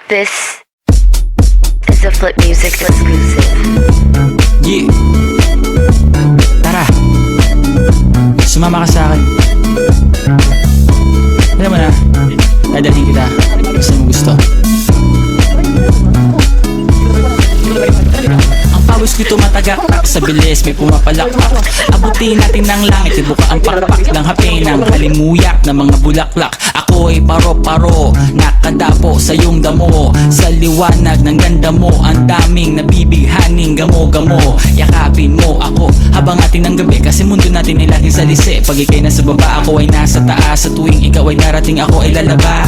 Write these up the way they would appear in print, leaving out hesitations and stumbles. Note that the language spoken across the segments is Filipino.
This is a Flip Music exclusive. Yeah. Tara, sumama ka sa akin. Alam mo na, dadalhin kita kasi mo gusto. Ang pawis ko tumatagak sa bilis, may pumapalakpak. Abutin natin ng langit, ibuka ang pakpak ng hapin ng halimuyak ng mga bulaklak. Ako ay paro-paro, nakadapo sa iyong damo. Sa liwanag ng ganda mo, ang daming nabibighaning gamo-gamo. Yakapin mo ako habang atin ng gabi, kasi mundo natin ay laging salisi. Pag ikay nasa baba, ako ay nasa taas. Sa tuwing ikaw ay narating, ako ay lalabas.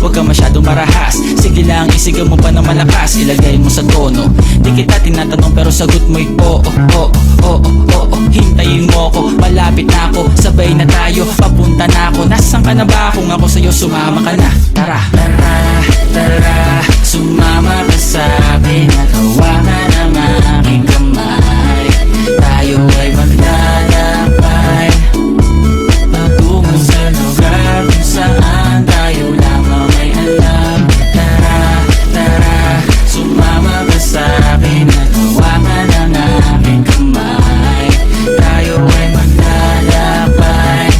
Huwag ka masyadong marahas, sige lang isigaw mo pa ng malakas. Ilagay mo sa tono, di kita tinatanong pero sagot mo'y oo, oo, oo, oo. Hintayin mo ko, malapit na ako, sabay na tayo, papunta na ako. Nasaan ka na ba? Kung ako sa'yo, sumama ka na. Tara, tara, tara, sumama ka sa'kin at hawakan ang aking kamay. Tayo ay maglalakbay patungo sa lugar kung saan tayo lamang ay alam. Tara, tara, sumama ka sa'kin at hawakan ang aking kamay. Tayo ay maglalakbay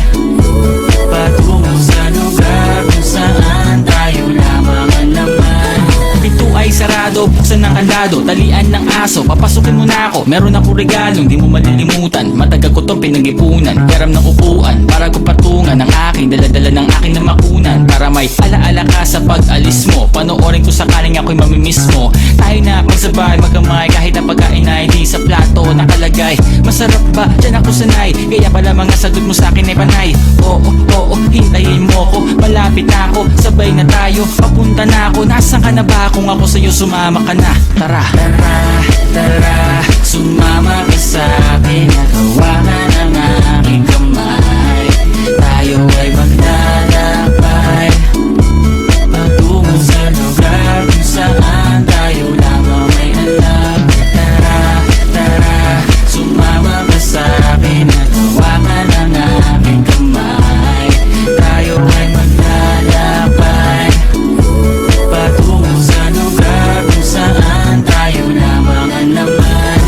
patungo sa lugar kung saan tayo lamang ang laman. Pinto ay sarado, buksan ng kandado, talian ng aso, papasukin mo na ako. Meron akong regalong di mo malilimutan, matagal ko tong pinag-ipunan. Garam ng upuan para ko patungan ang aking daladala ng aking namakunan. Para may alaala ka sa pag-alis mo, panoorin ko sakaling ako'y mamimiss mo. Tayo na magsabay magkamay kahit ang pagkain ay di sa plato nakalagay. Masarap ba? Diyan ako sanay, kaya pala mga sagot mo sa akin ay panay. Oo, oo, hintayin mo ko, malapit na ako, sabay na tayo, papunta na ako. Nasaan ka na ba? Kung ako sa'yo, sumama ka na. Tara, tara, tara, sumama ka sa'kin at hawakan ang aking kamay. Tayo ay maglalakbay patungo sa lugar kung saan tayo lamang may alam. Tara, tara, sumama ka sa'kin at hawakan ang aking kamay. Tayo ay maglalakbay patungo sa lugar kung saan tayo lamang ang laman.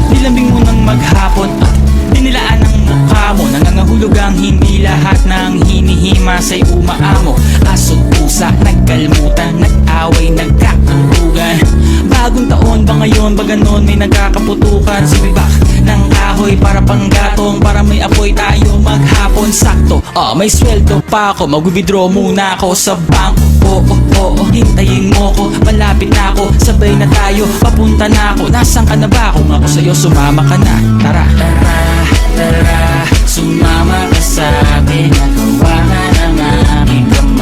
Nilambing mo ng maghapon at dinilaan ang mukha mo. Nangangahulog ang hindi lahat ng hinihima sa'y umaamo. Aso't pusa, nagkalmutan, nag-away, nagkakuntugan. Bagong taon ba ngayon, ba ganon may nagkakaputukan? Sumibak ng kahoy para panggatong, para may apoy tayo maghapon. Sakto, may sweldo pa ako, mag-withdraw muna ako sa bangko. Oo, oo, hintayin mo ko, malapit na ako, sabay na tayo, papunta na ako. Nasaan ka na ba? Kung ako sa'yo, sumama ka na. Tara, tara, tara, sumama ka sa'kin at hawakan ang aking kamay.